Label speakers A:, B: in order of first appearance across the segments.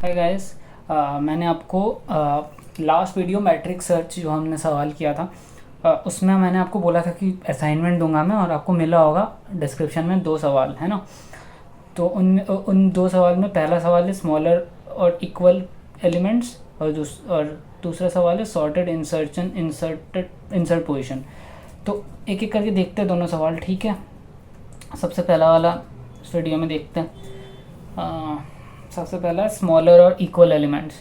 A: Hi guys. मैंने आपको last video matrix search जो हमने सवाल किया था उसमें मैंने आपको बोला था कि असाइनमेंट दूंगा मैं, और आपको मिला होगा डिस्क्रिप्शन में 2 सवाल है ना। तो उन 2 सवाल में पहला सवाल है स्मॉलर और इक्वल एलिमेंट्स, और दूसरा सवाल है सॉर्टेड इंसर्ट पोजीशन। तो एक एक करके देखते हैं दोनों सवाल, ठीक है। सबसे पहला वाला इस वीडियो में देखते हैं। सबसे पहला स्मॉलर और इक्वल एलिमेंट्स।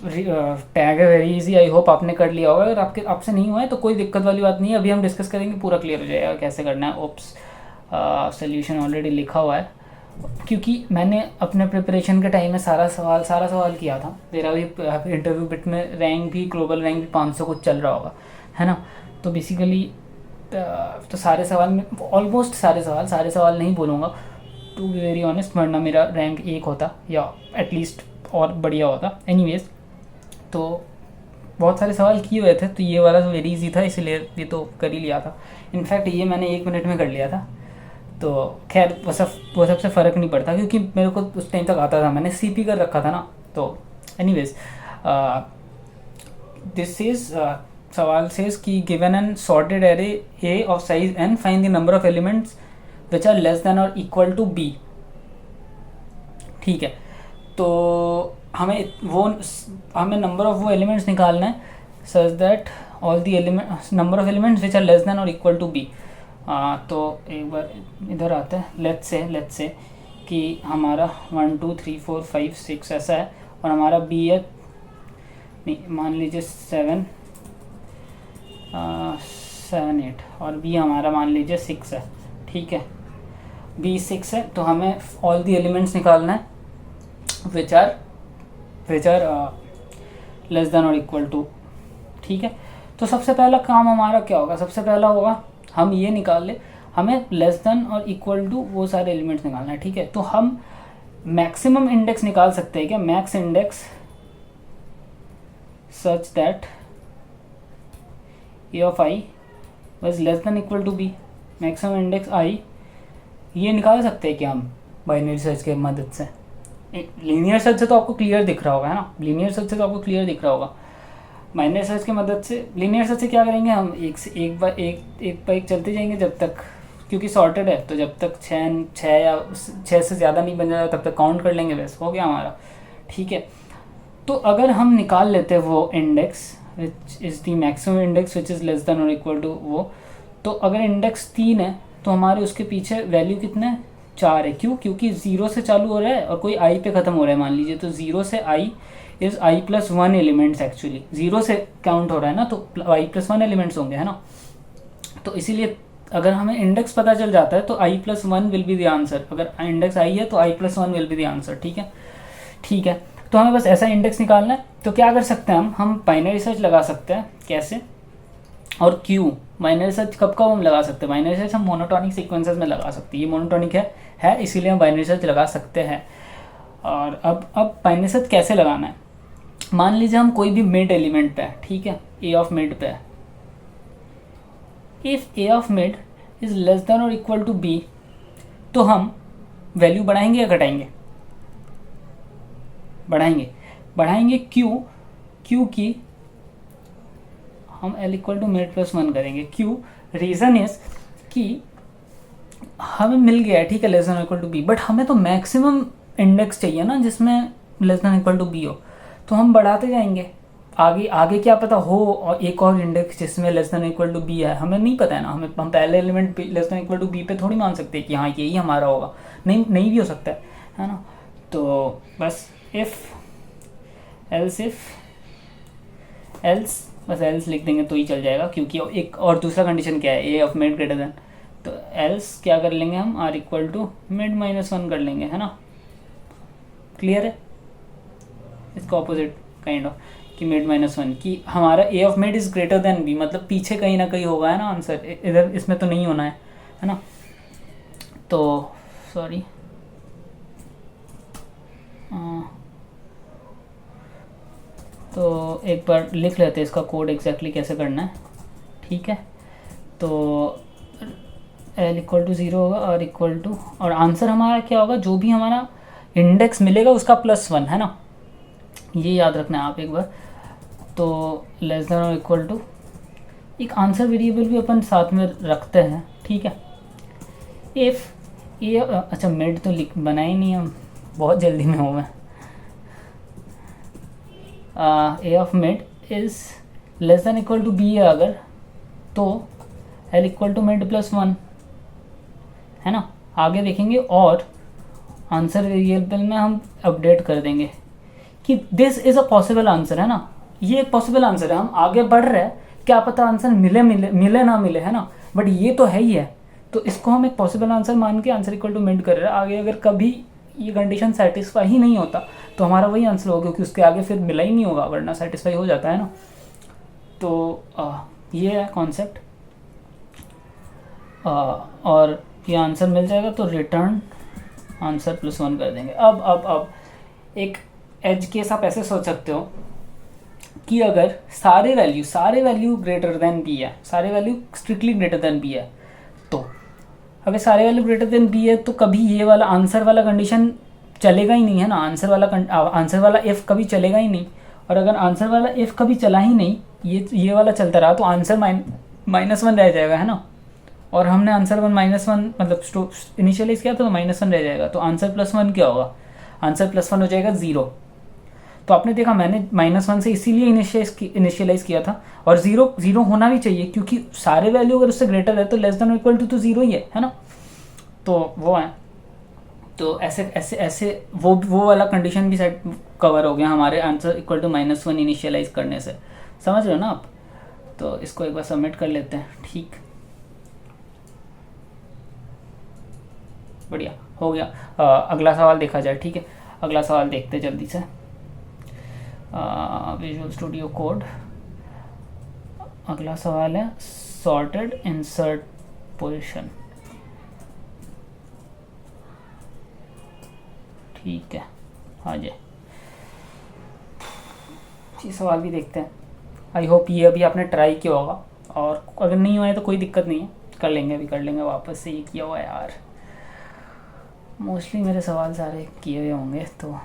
A: टैग है वेरी इजी, आई होप आपने कर लिया होगा। अगर आपसे नहीं हुआ है तो कोई दिक्कत वाली बात नहीं है, अभी हम डिस्कस करेंगे, पूरा क्लियर हो जाएगा कैसे करना है। ओप्स, सोल्यूशन ऑलरेडी लिखा हुआ है, क्योंकि मैंने अपने प्रिपरेशन के टाइम में सारा सवाल किया था। मेरा भी इंटरव्यू बिट में रैंक भी, ग्लोबल रैंक भी 500 कुछ चल रहा होगा, है ना। तो बेसिकली तो सारे सवाल में, ऑलमोस्ट सारे सवाल नहीं बोलूँगा टू बी वेरी ऑनेस्ट, वरना मेरा रैंक 1 होता या एटलीस्ट और बढ़िया होता। एनीवेज, तो बहुत सारे सवाल किए हुए थे, तो ये वाला तो वेरी इजी था, इसलिए ये तो कर ही लिया था। इनफैक्ट ये मैंने 1 मिनट में कर लिया था। तो खैर वो सबसे फ़र्क नहीं पड़ता, क्योंकि मेरे को उस टाइम तक आता था, मैंने सीपी कर रखा था ना। तो एनीवेज, दिस इज सवाल सेज कि given an sorted array A of size N, find the number of elements which are less than और इक्वल टू बी। ठीक है, तो हमें नंबर ऑफ वो एलिमेंट्स निकालना है such that all the element number of elements which are less than और equal to B. तो एक बार इधर आते हैं। लेट्स से कि हमारा 1 2 3 4 5 6 ऐसा है, और हमारा बी है, नहीं मान लीजिए 7 7 8, और बी हमारा मान लीजिए 6 है। ठीक है, बी 6 है, तो हमें ऑल द एलिमेंट्स निकालना है विच आर लेस देन और इक्वल टू। ठीक है, तो सबसे पहला काम हमारा क्या होगा? सबसे पहला होगा हम ये निकाल ले, हमें लेस देन और इक्वल टू वो सारे एलिमेंट्स निकालना है। ठीक है, तो हम मैक्सिमम इंडेक्स निकाल सकते हैं क्या? Max index such that A of I was less than equal to B. Maximum index I, ये निकाल सकते हैं क्या हम बाइनरी सर्च के मदद से? लीनियर सर्च से तो आपको क्लियर दिख रहा होगा, है ना। लीनियर सर्च से तो आपको क्लियर दिख रहा होगा। बाइनरी सर्च की मदद से, लीनियर सर्च से क्या करेंगे हम? एक बार एक चलते जाएंगे जब तक, क्योंकि सॉर्टेड है तो जब तक 6 या 6 से ज़्यादा नहीं बन जाता तब तक काउंट कर लेंगे, बस हो गया हमारा। ठीक है, तो अगर हम निकाल लेते हैं वो index which is the maximum index which is less than और इक्वल टू वो, तो अगर इंडेक्स 3 है तो हमारे उसके पीछे वैल्यू कितने है? 4 है। क्यों? क्योंकि 0 से चालू हो रहा है और कोई आई पे ख़त्म हो रहा है, मान लीजिए। तो 0 से i is i plus 1 elements. Actually 0 से काउंट हो रहा है ना, तो आई प्लस 1 एलिमेंट्स होंगे, है ना। तो इसीलिए अगर हमें इंडेक्स पता चल जाता है तो i plus 1 will be the answer. अगर इंडेक्स आई है तो i plus 1 will be the answer. ठीक है, तो हमें बस ऐसा इंडेक्स निकालना है। तो क्या कर सकते हैं हम बाइनरी सर्च लगा सकते हैं। कैसे और क्यों? बाइनरी सर्च कब हम लगा सकते हैं? बाइनरी सर्च हम मोनोटॉनिक सीक्वेंसेस में लगा सकते हैं। ये मोनोटॉनिक है, इसीलिए हम बाइनरी सर्च लगा सकते हैं। और अब बाइनरी सर्च कैसे लगाना है? मान लीजिए हम कोई भी मिड एलिमेंट पे है, ठीक है, ए ऑफ मिड पे है। If A of mid is less than और इक्वल टू बी, तो हम वैल्यू बढ़ाएंगे या घटाएंगे? बढ़ाएंगे। क्योंकि हम L equal to mid plus 1 करेंगे। क्यों? रीज़न इज कि हमें मिल गया है, ठीक है, less than equal to B, but हमें तो मैक्सिमम इंडेक्स चाहिए ना जिसमें less than equal to B हो। तो हम बढ़ाते जाएंगे आगे क्या पता हो और एक और इंडेक्स जिसमें less than equal to B है, हमें नहीं पता है ना। हम पहले element less than equal to B पे थोड़ी मान सकते हैं कि हाँ यही हमारा होगा। नहीं भी हो सकता है ना। तो बस एल्स लिख देंगे तो ही चल जाएगा, क्योंकि एक और दूसरा कंडीशन क्या है? A of mid greater than. तो एल्स क्या कर लेंगे हम? R equal to mid minus 1 कर लेंगे, है ना। क्लियर है? इसका ऑपोजिट काइंड ऑफ कि मिड माइनस 1, कि हमारा A of mid is greater than B, मतलब पीछे कहीं ना कहीं होगा, है ना आंसर। इधर इसमें तो नहीं होना है ना। तो सॉरी, तो एक बार लिख लेते हैं इसका कोड एग्जैक्टली कैसे करना है। ठीक है, तो एल इक्वल टू 0 होगा, आर इक्वल टू, और आंसर हमारा क्या होगा? जो भी हमारा इंडेक्स मिलेगा उसका +1, है ना, ये याद रखना है आप एक बार। तो लेस देन और इक्वल टू, एक आंसर वेरिएबल भी अपन साथ में रखते हैं, ठीक है। इफ़ ये अच्छा मिड तो लिख बना ही नहीं, हम बहुत जल्दी में हूँ मैं। A of mid is less than equal to B है अगर, तो एल इक्वल टू मिड +1, है ना। आगे देखेंगे और आंसर वेरिएबल में हम अपडेट कर देंगे कि this is a possible answer, है ना, ये एक पॉसिबल आंसर है। हम आगे बढ़ रहे हैं, क्या पता आंसर मिले ना मिले, है ना, बट ये तो है ही है। तो इसको हम एक पॉसिबल आंसर मान के आंसर इक्वल टू मिड कर रहे हैं। आगे अगर कभी ये कंडीशन सेटिस्फाई ही नहीं होता तो हमारा वही आंसर होगा, क्योंकि उसके आगे फिर मिला ही नहीं होगा, वरना सेटिस्फाई हो जाता है ना। तो ये है कॉन्सेप्ट। और ये आंसर मिल जाएगा तो रिटर्न आंसर +1 कर देंगे। अब एक एज केस आप ऐसे सोच सकते हो कि अगर सारे वैल्यू ग्रेटर देन बी है, सारे value strictly greater than B है, तो अगर सारे वैल्यू ग्रेटर देन बी है तो कभी ये वाला आंसर वाला कंडीशन चलेगा ही नहीं, है ना, आंसर वाला इफ़ कभी चलेगा ही नहीं। और अगर आंसर वाला इफ़ कभी चला ही नहीं, ये वाला चलता रहा, तो आंसर -1 रह जाएगा, है ना। और हमने आंसर -1 मतलब इनिशियलाइज किया था तो -1 रह जाएगा, तो आंसर +1 क्या होगा, आंसर +1 हो जाएगा 0। तो आपने देखा मैंने -1 से इसीलिए इनिशियलाइज किया था, और 0 होना भी चाहिए, क्योंकि सारे वैल्यू अगर उससे ग्रेटर है तो लेस देन इक्वल टू तो 0 ही है ना। तो वो है, तो ऐसे ऐसे ऐसे वो वाला कंडीशन भी सेट कवर हो गया हमारे आंसर इक्वल टू -1 इनिशियलाइज करने से, समझ रहे हो ना आप। तो इसको एक बार सबमिट कर लेते हैं, ठीक, बढ़िया हो गया। अगला सवाल देखा जाए, ठीक है, अगला सवाल देखते जल्दी से। विजुअल स्टूडियो कोड, अगला सवाल है सॉर्टेड इंसर्ट पोजीशन, ठीक है, हाँ जी, ये सवाल भी देखते हैं। आई होप ये अभी आपने ट्राई किया होगा, और अगर नहीं हुआ है तो कोई दिक्कत नहीं है, कर लेंगे वापस से। ये किया हुआ है यार, मोस्टली मेरे सवाल सारे किए हुए होंगे, तो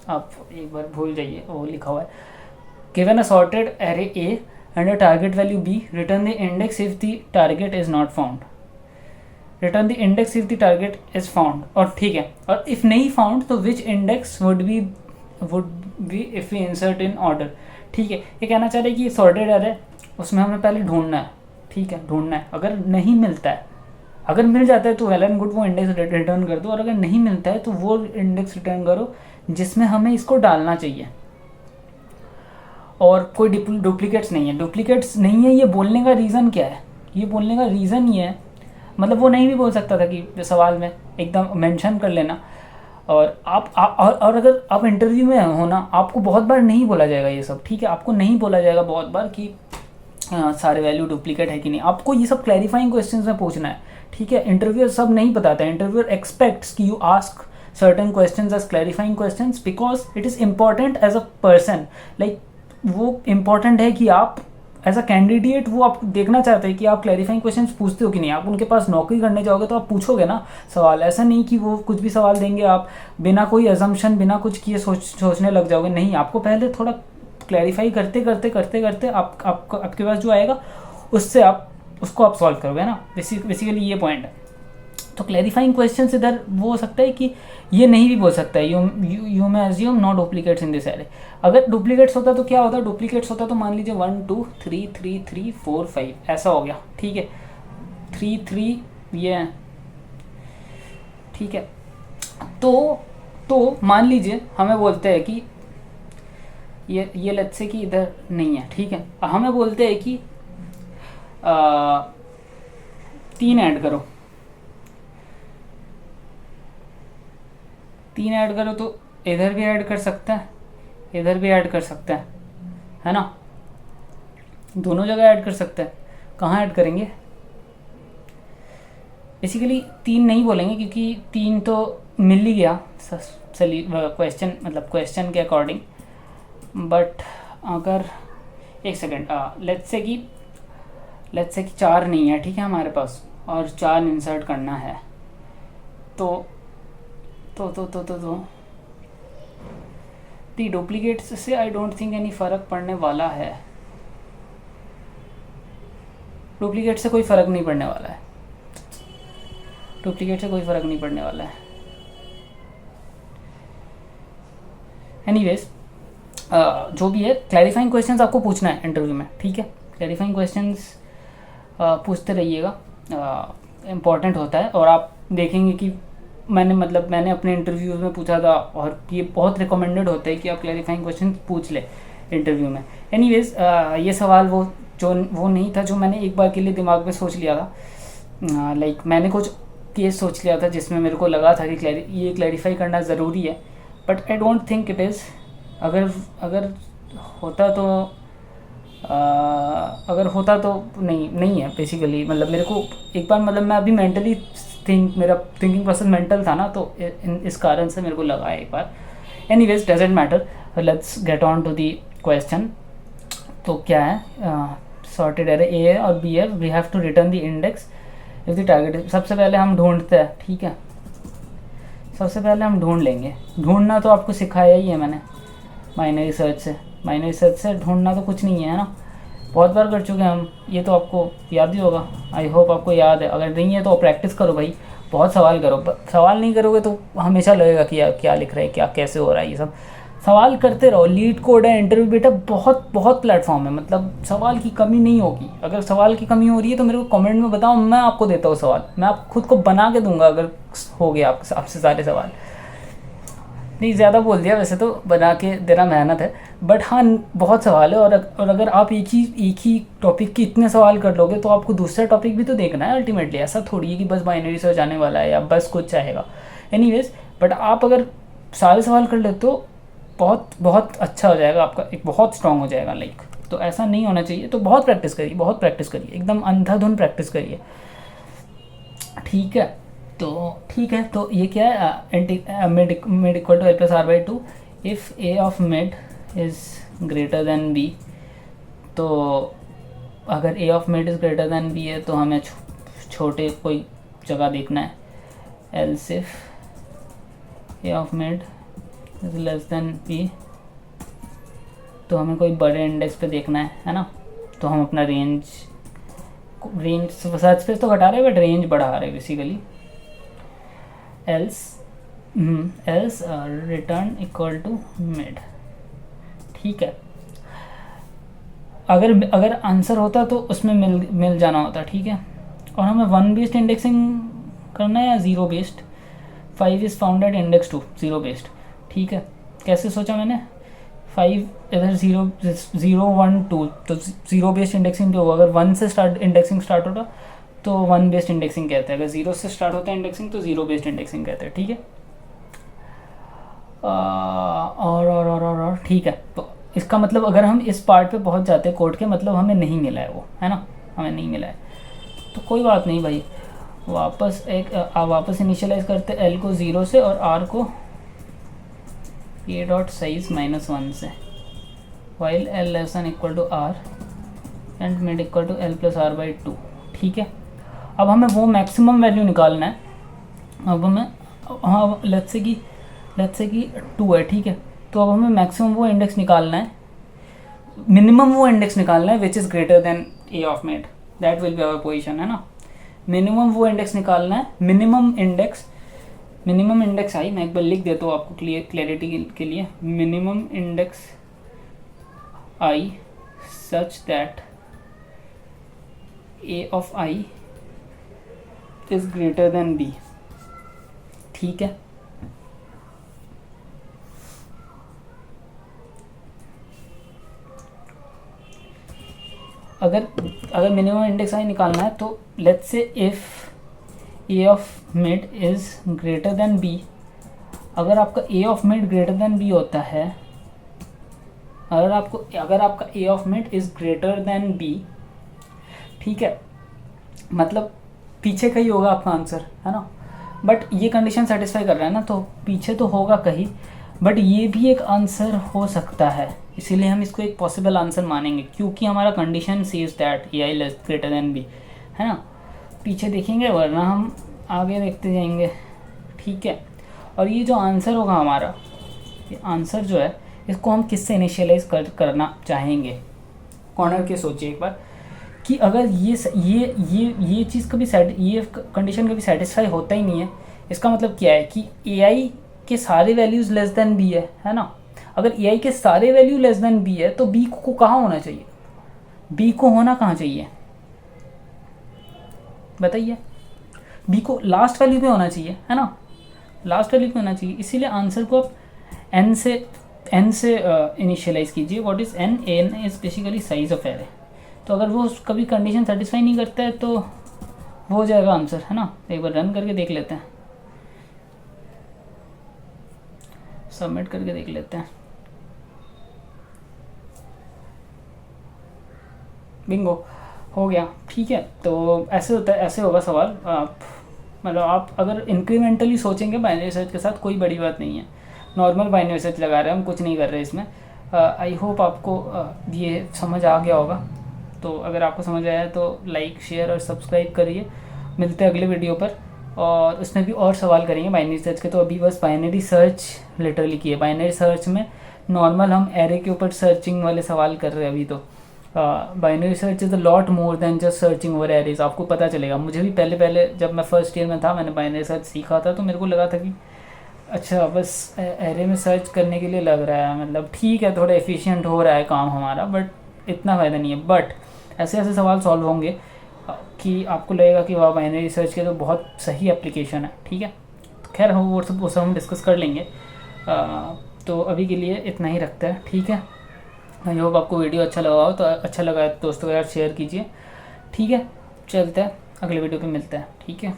A: आप एक बार भूल जाइए। वो लिखा हुआ है given a sorted array A and a target value B, return the index if the target is not found, return the index if the target is found. और ठीक है, और इफ़ नहीं फाउंड तो which index would be if we insert in order. ठीक है, ये कहना चाह रहे हैं कि सॉर्टेड एरे उसमें हमें पहले ढूंढना है, ठीक है, ढूंढना है। अगर नहीं मिलता है, अगर मिल जाता है तो वेल एंड गुड, वो इंडेक्स रिटर्न कर दो, और अगर नहीं मिलता है तो वो इंडेक्स रिटर्न करो जिसमें हमें इसको डालना चाहिए। और कोई डुप्लीकेट्स नहीं है, डुप्लीकेट्स नहीं है, ये बोलने का रीज़न क्या है, ये बोलने का रीज़न ये है, मतलब वो नहीं भी बोल सकता था कि सवाल में एकदम मेंशन कर लेना। और और अगर आप इंटरव्यू में हो ना, आपको बहुत बार नहीं बोला जाएगा ये सब, ठीक है, आपको नहीं बोला जाएगा बहुत बार कि सारे वैल्यू डुप्लीकेट है कि नहीं। आपको ये सब क्लैरिफाइंग क्वेश्चंस में पूछना है, ठीक है। इंटरव्यूअर सब नहीं बताता है, इंटरव्यूअर एक्सपेक्ट्स कि you ask certain questions as clarifying questions because it is important as a person, like वो important है कि आप एज अ कैंडिडेट, वो आप देखना चाहते हैं कि आप क्लैरिफाइंग क्वेश्चंस पूछते हो कि नहीं। आप उनके पास नौकरी करने जाओगे तो आप पूछोगे ना सवाल, ऐसा नहीं कि वो कुछ भी सवाल देंगे आप बिना कोई अजम्पशन बिना कुछ किए सोचने लग जाओगे, नहीं। आपको पहले थोड़ा क्लैरिफाई करते करते करते करते आपके पास जो आएगा उससे आप उसको आप सॉल्व करोगे ना, बेसिकली ये पॉइंट है। तो क्लैरिफाइंग क्वेश्चन इधर वो हो सकता है कि ये नहीं भी बोल सकता है you may assume no duplicates in this array. अगर डुप्लीकेट्स होता तो क्या होता, डुप्लीकेट्स होता तो मान लीजिए 1 2 3 3 3 4 5 ऐसा हो गया, ठीक है, 3 3 ये है, ठीक है। तो मान लीजिए हमें बोलते हैं कि ये लेट्स से कि इधर नहीं है, ठीक है, हमें बोलते हैं कि 3 ऐड करो, 3 ऐड करो, तो इधर भी ऐड कर सकते हैं, इधर भी ऐड कर सकते हैं, है ना, दोनों जगह ऐड कर सकते हैं। कहाँ ऐड करेंगे, बेसिकली 3 नहीं बोलेंगे क्योंकि 3 तो मिल ही गया क्वेश्चन, मतलब क्वेश्चन के अकॉर्डिंग। बट अगर एक सेकेंड, लेट्स से कि 4 नहीं है, ठीक है, हमारे पास, और 4 इंसर्ट करना है, तो दी डुप्लीकेट से आई डोंट थिंक एनी फ़र्क पड़ने वाला है, डुप्लीकेट से कोई फ़र्क नहीं पड़ने वाला है, डुप्लीकेट से कोई फ़र्क नहीं पड़ने वाला है। एनीवेज जो भी है, क्लैरिफाइंग क्वेश्चंस आपको पूछना है इंटरव्यू में, ठीक है। क्लैरिफाइंग क्वेश्चंस पूछते रहिएगा, इम्पॉर्टेंट होता है। और आप देखेंगे कि मैंने अपने इंटरव्यूज़ में पूछा था, और ये बहुत रिकमेंडेड होता है कि आप क्लैरिफाइंग क्वेश्चन पूछ लें इंटरव्यू में। एनीवेज ये सवाल वो नहीं था जो मैंने एक बार के लिए दिमाग में सोच लिया था। लाइक मैंने कुछ केस सोच लिया था जिसमें मेरे को लगा था कि ये क्लैरिफाई करना ज़रूरी है, but I don't think it is. अगर होता तो अगर होता तो नहीं है बेसिकली। मतलब मेरे को एक बार, मतलब मैं अभी मेंटली मेरा थिंकिंग प्रोसेस मेंटल था ना, तो इस कारण से मेरे को लगा एक बार। Anyways doesn't matter, let's get on to the question. तो क्या है, सॉर्टेड एरे ए है और बी है, we have to return the index if the target. सबसे पहले हम ढूंढते हैं, ठीक है, सबसे पहले हम ढूंढ लेंगे। ढूंढना तो आपको सिखाया ही है मैंने बाइनरी सर्च से ढूंढना तो कुछ नहीं है ना, बहुत बार कर चुके हैं हम, ये तो आपको याद ही होगा। आई होप आपको याद है, अगर नहीं है तो प्रैक्टिस करो भाई, बहुत सवाल करो। सवाल नहीं करोगे तो हमेशा लगेगा कि यार क्या लिख रहे हैं, क्या कैसे हो रहा है, ये सब सवाल करते रहो। लीड कोड है, इंटरव्यू बेटा बहुत बहुत प्लेटफॉर्म है, मतलब सवाल की कमी नहीं होगी। अगर सवाल की कमी हो रही है तो मेरे को कमेंट में बताओ, मैं आपको देता हूँ सवाल, मैं आप खुद को बना के दूंगा अगर हो गया आपसे सारे सवाल। नहीं, ज़्यादा बोल दिया वैसे, तो बना के देना मेहनत है, बट हाँ बहुत सवाल है। और अगर आप एक ही टॉपिक के इतने सवाल कर लोगे तो आपको दूसरा टॉपिक भी तो देखना है अल्टीमेटली। ऐसा थोड़ी है कि बस बाइनरी सर्च आने वाला है या बस कुछ चाहेगा। एनीवेज, बट आप अगर सारे सवाल कर लेते तो बहुत बहुत अच्छा हो जाएगा, आपका एक बहुत स्ट्रांग हो जाएगा लाइक। तो ऐसा नहीं होना चाहिए, तो बहुत प्रैक्टिस करिए, एकदम अंधाधुन प्रैक्टिस करिए, ठीक है। तो ठीक है, तो ये क्या है, mid equal to L plus R by two if A of mid is greater than B. तो अगर A of mid is greater than B है तो हमें छोटे कोई जगह देखना है। Else if A of mid is less than B, तो हमें कोई बड़े इंडेक्स पे देखना है ना। तो हम अपना रेंज सर्च स्पेस तो घटा रहे हैं बट रेंज बढ़ा रहे हैं basically. Else return equal to mid, ठीक है। अगर आंसर होता तो उसमें मिल जाना होता, ठीक है। और हमें 1 बेस्ड इंडेक्सिंग करना है या 0 based. 5 is found at index 2, 0 based, ठीक है। कैसे सोचा मैंने, 5 इधर 0 1 2, तो 0 बेस्ड इंडेक्सिंग जो होगा, अगर 1 से इंडेक्सिंग स्टार्ट होगा तो 1 बेस्ड इंडेक्सिंग कहते हैं, अगर 0 से स्टार्ट होता है इंडेक्सिंग तो 0 बेस्ड इंडेक्सिंग कहते हैं, ठीक है। और ठीक है। तो इसका मतलब अगर हम इस पार्ट पे पहुंच जाते हैं कोड के, मतलब हमें नहीं मिला है वो, है ना, हमें नहीं मिला है, तो कोई बात नहीं भाई। वापस इनिशियलाइज करते एल को 0 से और आर को ए डॉट साइज -1 से, while L less than equal to R and mid equal to L plus R by 2, ठीक है। अब हमें वो मैक्सिमम वैल्यू निकालना है। अब हमें, हाँ लेट्स से कि 2 है, ठीक है। तो अब हमें मैक्सिमम वो इंडेक्स निकालना है, मिनिमम वो इंडेक्स निकालना है which is greater than A of mid, that will be our position, है ना। मिनिमम वो इंडेक्स निकालना है, मिनिमम इंडेक्स आई, मैं एक बार लिख देता हूँ आपको क्लियरिटी के लिए। Minimum index I such that A of I is greater than B, ठीक है। अगर मिनिमम इंडेक्स आई निकालना है तो let's say if A of mid is greater than B. अगर आपका A of mid greater than B होता है, अगर आपका A of mid is greater than B, ठीक है, मतलब पीछे का ही होगा आपका आंसर, है ना। बट ये कंडीशन सेटिस्फाई कर रहा है ना, तो पीछे तो होगा कहीं, बट ये भी एक आंसर हो सकता है, इसीलिए हम इसको एक पॉसिबल आंसर मानेंगे, क्योंकि हमारा condition says that A I less greater than B, है ना। पीछे देखेंगे वरना हम आगे देखते जाएंगे, ठीक है। और ये जो आंसर होगा हमारा, ये आंसर जो है इसको हम किससे इनिशियलाइज करना चाहेंगे। कॉर्नर के सोचिए एक बार कि अगर ये चीज़ कभी ये कंडीशन कभी सेटिस्फाई होता ही नहीं है, इसका मतलब क्या है कि AI के सारे वैल्यूज़ लेस देन बी है ना। अगर AI के सारे वैल्यू लेस देन बी है तो बी को कहाँ होना चाहिए, बी को होना कहाँ चाहिए बताइए। बी को लास्ट वैल्यू पे होना चाहिए है ना, लास्ट वैल्यू पे होना चाहिए। इसीलिए आंसर को आप एन से इनिशियलाइज कीजिए। What is N, N is basically size of array. तो अगर वो कभी कंडीशन सेटिस्फाई नहीं करता है तो वो हो जाएगा आंसर है ना। एक बार रन करके देख लेते हैं, सबमिट करके देख लेते हैं। बिंगो हो गया, ठीक है। तो ऐसे होता है, ऐसे होगा सवाल। आप मतलब आप अगर इंक्रीमेंटली सोचेंगे बाइनरी सर्च के साथ, कोई बड़ी बात नहीं है, नॉर्मल बाइनरी सर्च लगा रहे हैं हम, कुछ नहीं कर रहे इसमें। आई होप आपको ये समझ आ गया होगा। तो अगर आपको समझ आया तो लाइक शेयर और सब्सक्राइब करिए। मिलते हैं अगले वीडियो पर, और उसमें भी और सवाल करेंगे बाइनरी सर्च के। तो अभी बस बाइनरी सर्च लिटरली किए, बाइनरी सर्च में नॉर्मल हम एरे के ऊपर सर्चिंग वाले सवाल कर रहे हैं अभी। तो binary search is a lot more than just searching over arrays, आपको पता चलेगा। मुझे भी पहले जब मैं फर्स्ट ईयर में था, मैंने बाइनरी सर्च सीखा था, तो मेरे को लगा था कि अच्छा बस एरे में सर्च करने के लिए लग रहा है, मतलब ठीक है थोड़ा एफिशिएंट हो रहा है काम हमारा, बट इतना फ़ायदा नहीं है। बट ऐसे ऐसे सवाल सॉल्व होंगे कि आपको लगेगा कि वाह बाइनरी रिसर्च के तो बहुत सही एप्लीकेशन है, ठीक है। तो खैर वो सब हम डिस्कस कर लेंगे। तो अभी के लिए इतना ही रखते हैं, ठीक है। आई होप आपको वीडियो अच्छा लगा हो, तो अच्छा लगा है दोस्तों के साथ शेयर कीजिए, ठीक है। चलते हैं अगले वीडियो पे मिलते हैं, ठीक है।